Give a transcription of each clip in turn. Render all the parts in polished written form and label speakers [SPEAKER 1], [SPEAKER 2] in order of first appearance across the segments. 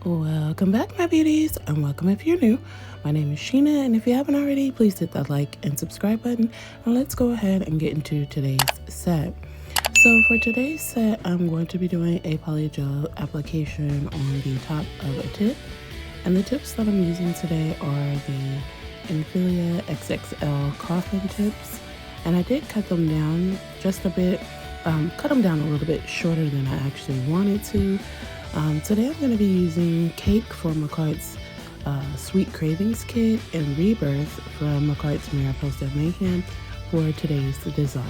[SPEAKER 1] Welcome back, my beauties, and welcome if you're new. My name is Sheena, and if you haven't already, please hit that like and subscribe button, and let's go ahead and get into today's set. So for today's set, I'm going to be doing a polygel application on the top of a tip, and the tips that I'm using today are the Infilia XXL coffin tips, and I did cut them down just a bit, cut them down a little bit shorter than I actually wanted to. Today I'm going to be using Cake from Makartt's Sweet Cravings kit and Rebirth from Makartt's Mariposa Mayhem for today's design.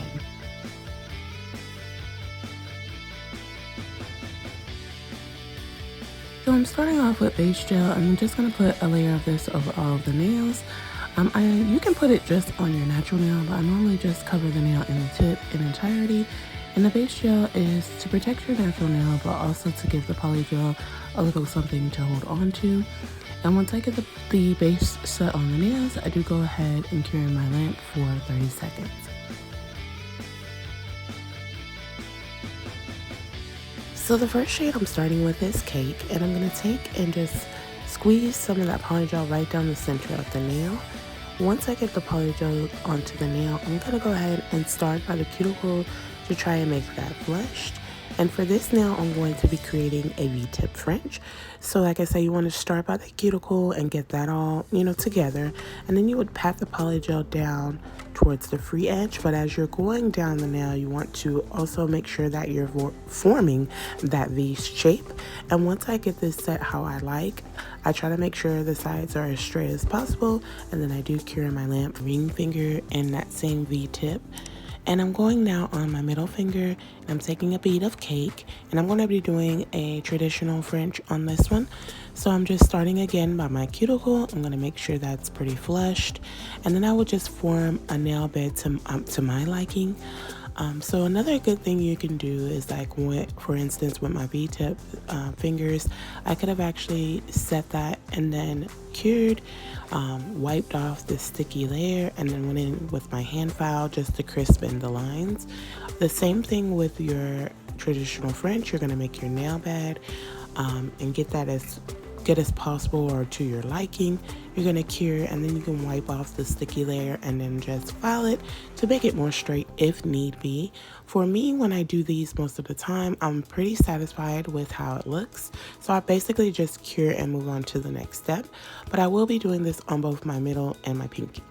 [SPEAKER 1] So I'm starting off with base gel, and I'm just going to put a layer of this over all of the nails. You can put it just on your natural nail, but I normally just cover the nail in the tip in entirety. And the base gel is to protect your natural nail, but also to give the polygel a little something to hold on to. And once I get the base set on the nails, I do go ahead and cure in my lamp for 30 seconds. So the first shade I'm starting with is Cake, and I'm going to take and just squeeze some of that polygel right down the center of the nail. Once I get the polygel onto the nail, I'm going to go ahead and start by the cuticle to try and make that flushed. And for this nail, I'm going to be creating a V-tip Fringe. So like I said, you want to start by the cuticle and get that all, together. And then you would pat the polygel down towards the free edge. But as you're going down the nail, you want to also make sure that you're forming that V shape. And once I get this set how I like, I try to make sure the sides are as straight as possible. And then I do cure my lamp ring finger in that same V-tip. And I'm going now on my middle finger, and I'm taking a bead of Cake, and I'm going to be doing a traditional French on this one. So I'm just starting again by my cuticle. I'm going to make sure that's pretty flushed, and then I will just form a nail bed to my liking. So another good thing you can do is for instance, with my V-tip fingers, I could have actually set that and then cured, wiped off the sticky layer, and then went in with my hand file just to crispen the lines. The same thing with your traditional French. You're going to make your nail bed and get that as good as possible or to your liking. You're going to cure, and then you can wipe off the sticky layer and then just file it to make it more straight if need be. For me, when I do these most of the time, I'm pretty satisfied with how it looks. So I basically just cure and move on to the next step. But I will be doing this on both my middle and my pinky.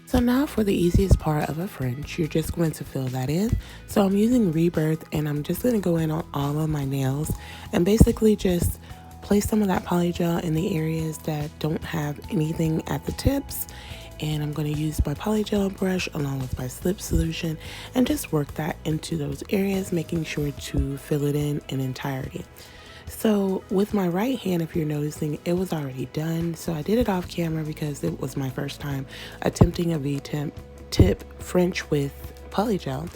[SPEAKER 1] So now for the easiest part of a French, you're just going to fill that in. So I'm using Rebirth, and I'm just going to go in on all of my nails and basically just place some of that polygel in the areas that don't have anything at the tips. And I'm going to use my polygel brush along with my slip solution and just work that into those areas, making sure to fill it in entirety. So with my right hand, if you're noticing, it was already done. So I did it off camera because it was my first time attempting a V-tip French with polygel,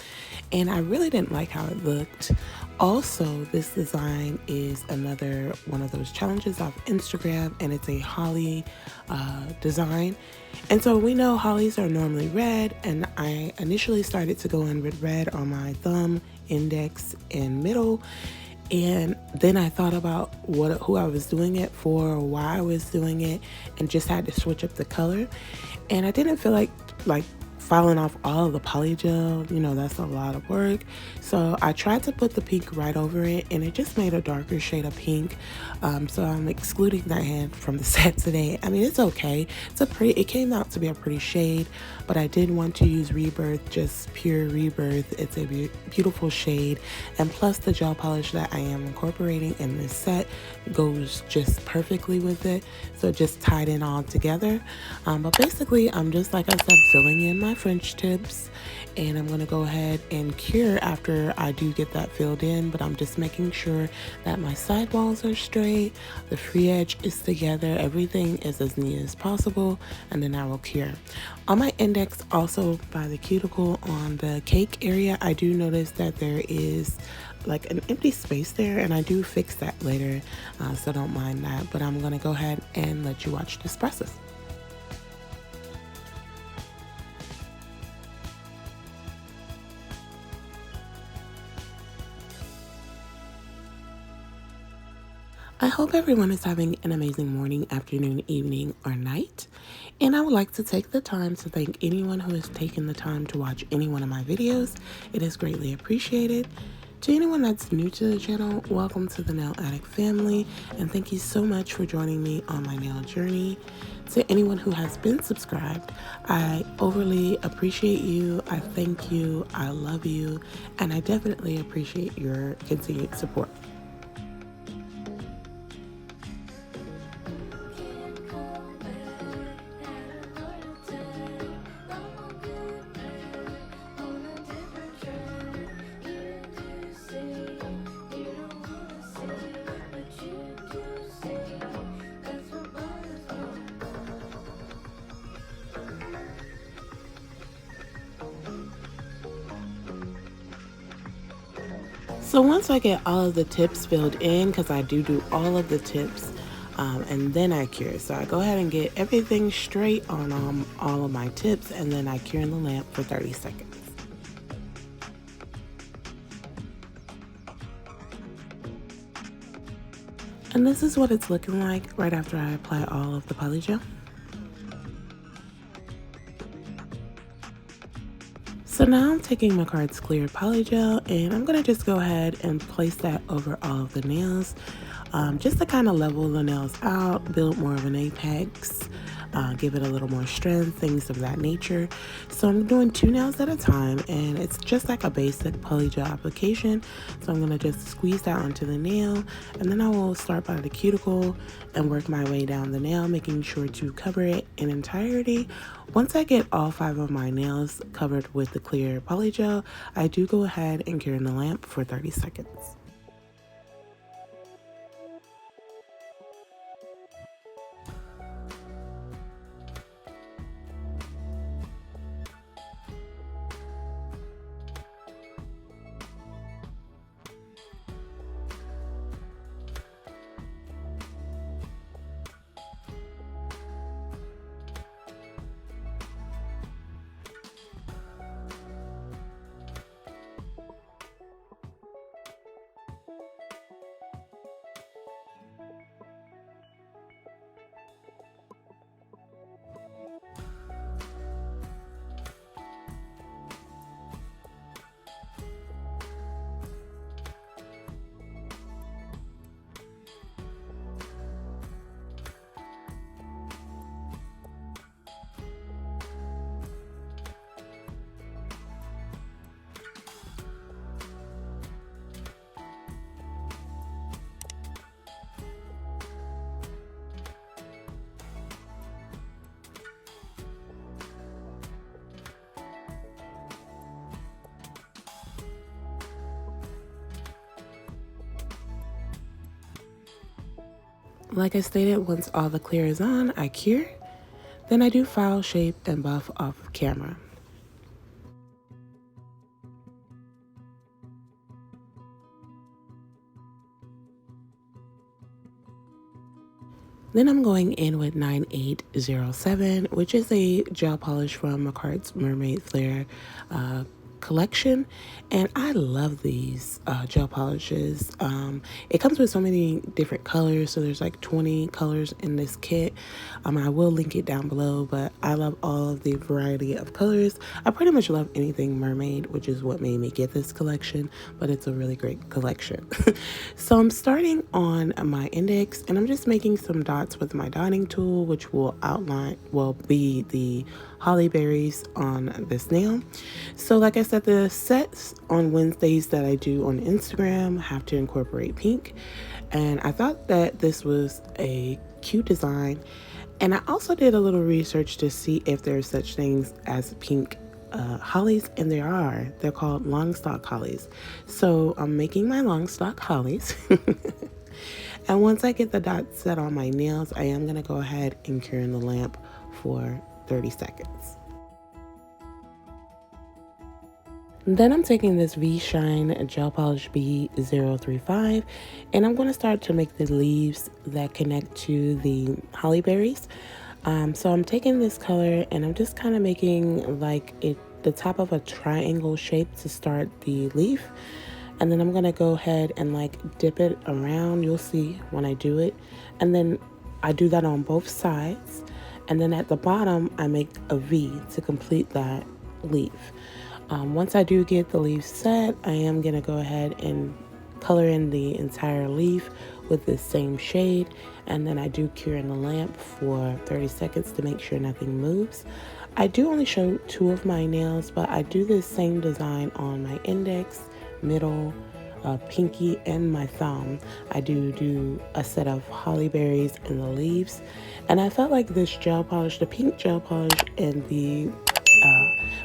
[SPEAKER 1] and I really didn't like how it looked. Also, this design is another one of those challenges off Instagram, and it's a holly design. And so we know hollies are normally red, and I initially started to go in with red on my thumb, index, and middle. And then I thought about who I was doing it for, why I was doing it, and just had to switch up the color. And I didn't feel like filing off all of the polygel, that's a lot of work. So I tried to put the pink right over it, and it just made a darker shade of pink. So I'm excluding that hand from the set today. I mean, it's okay. It came out to be a pretty shade, but I did want to use Rebirth, just pure Rebirth. It's a beautiful shade, and plus the gel polish that I am incorporating in this set goes just perfectly with it. So it just tied in all together. But basically, I'm just, like I said, filling in my French tips, and I'm going to go ahead and cure after I do get that filled in. But I'm just making sure that my side walls are straight, the free edge is together, everything is as neat as possible, and then I will cure. On my index, also by the cuticle on the Cake area, I do notice that there is like an empty space there, and I do fix that later, so don't mind that. But I'm going to go ahead and let you watch this process. I hope everyone is having an amazing morning, afternoon, evening, or night. And I would like to take the time to thank anyone who has taken the time to watch any one of my videos. It is greatly appreciated. To anyone that's new to the channel, welcome to the Nail Addict family, and thank you so much for joining me on my nail journey. To anyone who has been subscribed, I overly appreciate you, I thank you, I love you, and I definitely appreciate your continued support. So once I get all of the tips filled in, because I do all of the tips, and then I cure. So I go ahead and get everything straight on all of my tips, and then I cure in the lamp for 30 seconds. And this is what it's looking like right after I apply all of the polygel. So now I'm taking Makartt's clear polygel, and I'm going to just go ahead and place that over all of the nails, just to kind of level the nails out, build more of an apex, give it a little more strength, things of that nature. So I'm doing 2 nails at a time, and it's just like a basic polygel application. So I'm going to just squeeze that onto the nail, and then I will start by the cuticle and work my way down the nail, making sure to cover it in entirety. Once I get all 5 of my nails covered with the clear polygel, I do go ahead and cure in the lamp for 30 seconds. Like I stated, once all the clear is on, I cure. Then I do file, shape, and buff off camera. Then I'm going in with 9807, which is a gel polish from Makartt's Mermaid Flair collection, and I love these gel polishes. It comes with so many different colors, so there's like 20 colors in this kit. I will link it down below, but I love all of the variety of colors. I pretty much love anything Mermaid, which is what made me get this collection, but it's a really great collection. So I'm starting on my index, and I'm just making some dots with my dotting tool, which will be the holly berries on this nail. So like I said, the sets on Wednesdays that I do on Instagram have to incorporate pink, and I thought that this was a cute design. And I also did a little research to see if there's such things as pink hollies, and there are. They're called long stalk hollies. So I'm making my long stalk hollies. And once I get the dots set on my nails, I am going to go ahead and cure in the lamp for 30 seconds. Then I'm taking this V-Shine Gel Polish B035, and I'm going to start to make the leaves that connect to the holly berries. So I'm taking this color, and I'm just kind of making like the top of a triangle shape to start the leaf. And then I'm going to go ahead and like dip it around. You'll see when I do it. And then I do that on both sides. And then at the bottom, I make a V to complete that leaf. Once I do get the leaf set, I am going to go ahead and color in the entire leaf with the same shade, and then I do cure in the lamp for 30 seconds to make sure nothing moves. I do only show 2 of my nails, but I do this same design on my index, middle, pinky, and my thumb. I do a set of holly berries and the leaves, and I felt like this gel polish, the pink gel polish and the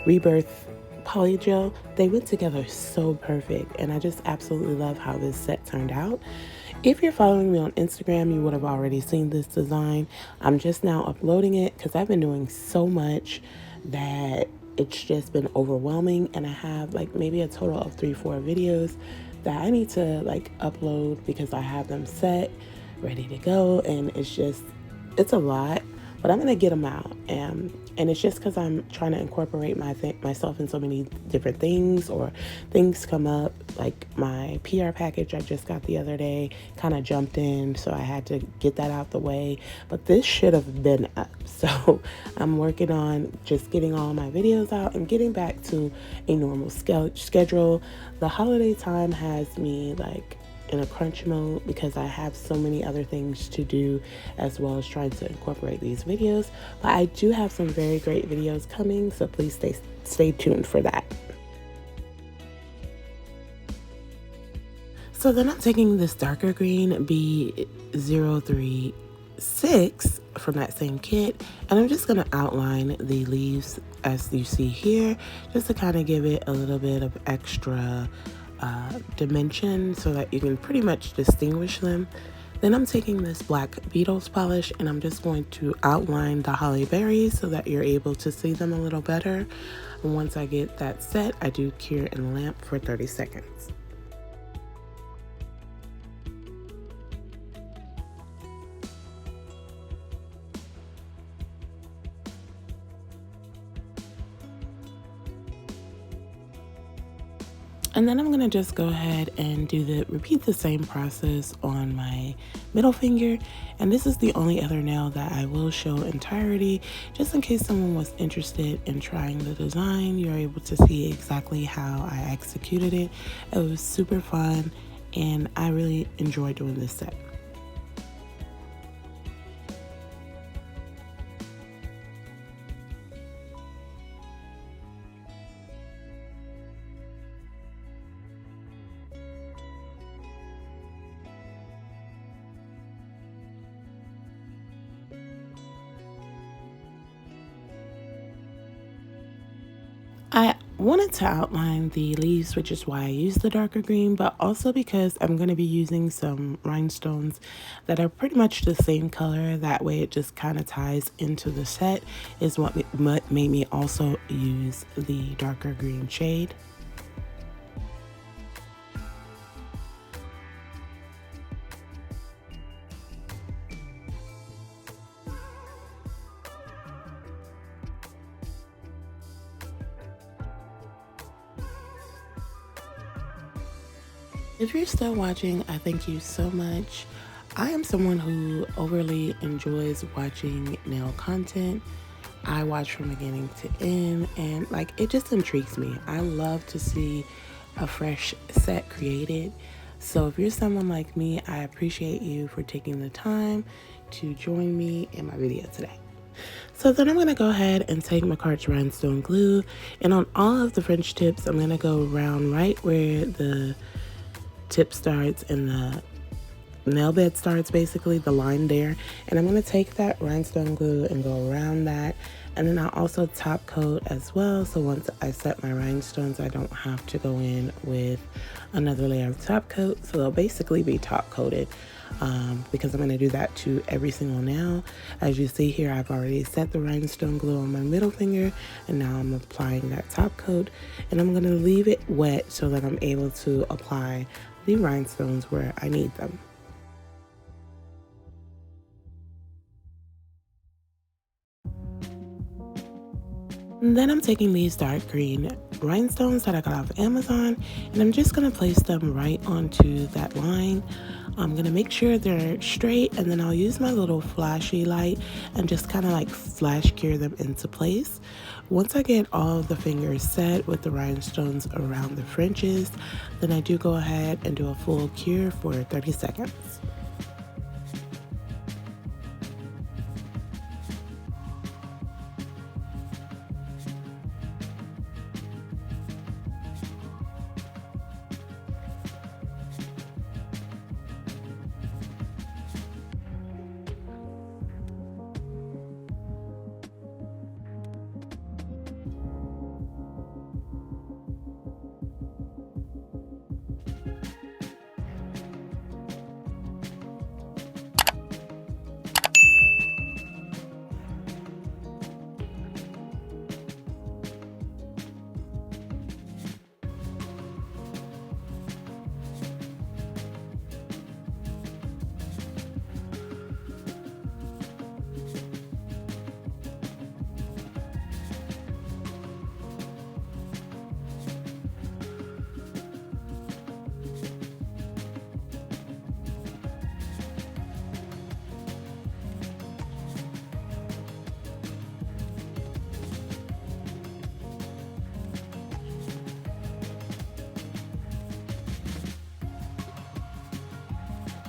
[SPEAKER 1] Rebirth Polygel, they went together so perfect, and I just absolutely love how this set turned out. If you're following me on Instagram, you would have already seen this design. I'm just now uploading it because I've been doing so much that it's just been overwhelming, and I have like maybe a total of 3-4 videos that I need to like upload because I have them set, ready to go, and it's a lot, but I'm gonna get them out. And it's just because I'm trying to incorporate myself in so many different things, or things come up, like my PR package I just got the other day kind of jumped in, so I had to get that out the way. But this should have been up, so I'm working on just getting all my videos out and getting back to a normal schedule. The holiday time has me like in a crunch mode because I have so many other things to do, as well as trying to incorporate these videos. But I do have some very great videos coming, so please stay tuned for that. So then I'm taking this darker green B036 from that same kit, and I'm just going to outline the leaves as you see here, just to kind of give it a little bit of extra dimension so that you can pretty much distinguish them. Then I'm taking this black Beetles polish, and I'm just going to outline the holly berries so that you're able to see them a little better. And once I get that set, I do cure in the lamp for 30 seconds. And then I'm going to just go ahead and repeat the same process on my middle finger. And this is the only other nail that I will show entirety, just in case someone was interested in trying the design. You're able to see exactly how I executed it. It was super fun, and I really enjoyed doing this set. I wanted to outline the leaves, which is why I used the darker green, but also because I'm going to be using some rhinestones that are pretty much the same color. That way it just kind of ties into the set, is what made me also use the darker green shade. If you're still watching, I thank you so much. I am someone who overly enjoys watching nail content. I watch from beginning to end, and like it just intrigues me. I love to see a fresh set created. So if you're someone like me, I appreciate you for taking the time to join me in my video today. So then I'm going to go ahead and take Makartt's rhinestone glue, and on all of the French tips, I'm going to go around right where the tip starts and the nail bed starts, basically the line there, and I'm going to take that rhinestone glue and go around that, and then I'll also top coat as well, so once I set my rhinestones I don't have to go in with another layer of top coat. So they'll basically be top coated, because I'm going to do that to every single nail. As you see here, I've already set the rhinestone glue on my middle finger, and now I'm applying that top coat, and I'm going to leave it wet so that I'm able to apply the rhinestones where I need them. And then I'm taking these dark green rhinestones that I got off Amazon, and I'm just going to place them right onto that line. I'm going to make sure they're straight, and then I'll use my little flashy light and just kind of like flash cure them into place. Once I get all of the fingers set with the rhinestones around the fringes, then I do go ahead and do a full cure for 30 seconds.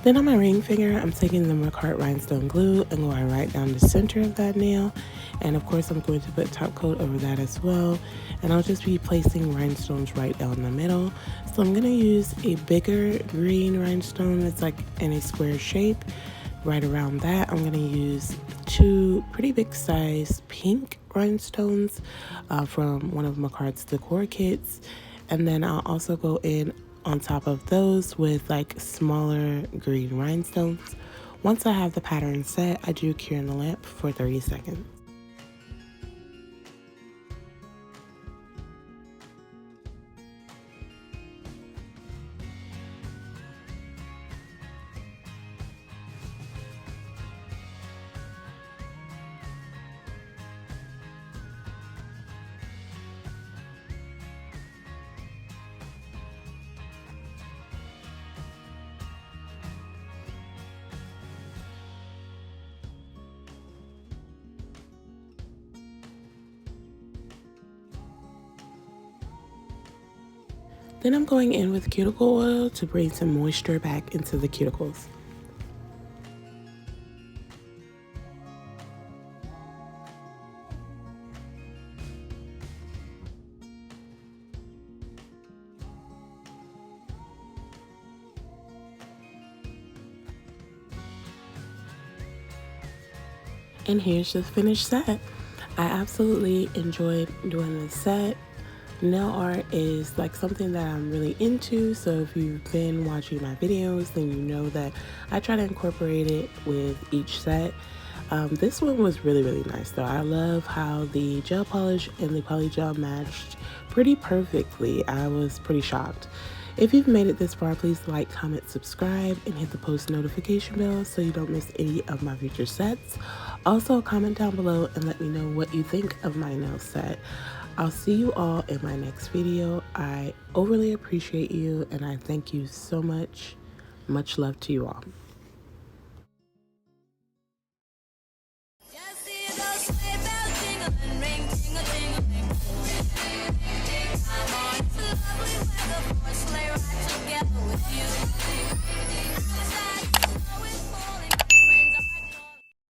[SPEAKER 1] Then on my ring finger, I'm taking the Makartt rhinestone glue and going right down the center of that nail. And of course, I'm going to put top coat over that as well. And I'll just be placing rhinestones right down the middle. So I'm gonna use a bigger green rhinestone that's like in a square shape. Right around that, I'm gonna use 2 pretty big size pink rhinestones from one of Makartt's decor kits. And then I'll also go in on top of those with like smaller green rhinestones. Once I have the pattern set, I do cure in the lamp for 30 seconds. Then I'm going in with cuticle oil to bring some moisture back into the cuticles. And here's the finished set. I absolutely enjoyed doing this set. Nail art is like something that I'm really into, so if you've been watching my videos, then you know that I try to incorporate it with each set. This one was really nice though. I love how the gel polish and the polygel matched pretty perfectly. I was pretty shocked. If you've made it this far, please like, comment, subscribe, and hit the post notification bell so you don't miss any of my future sets. Also, comment down below and let me know what you think of my nail set. I'll see you all in my next video. I overly appreciate you and I thank you so much. Much love to you all.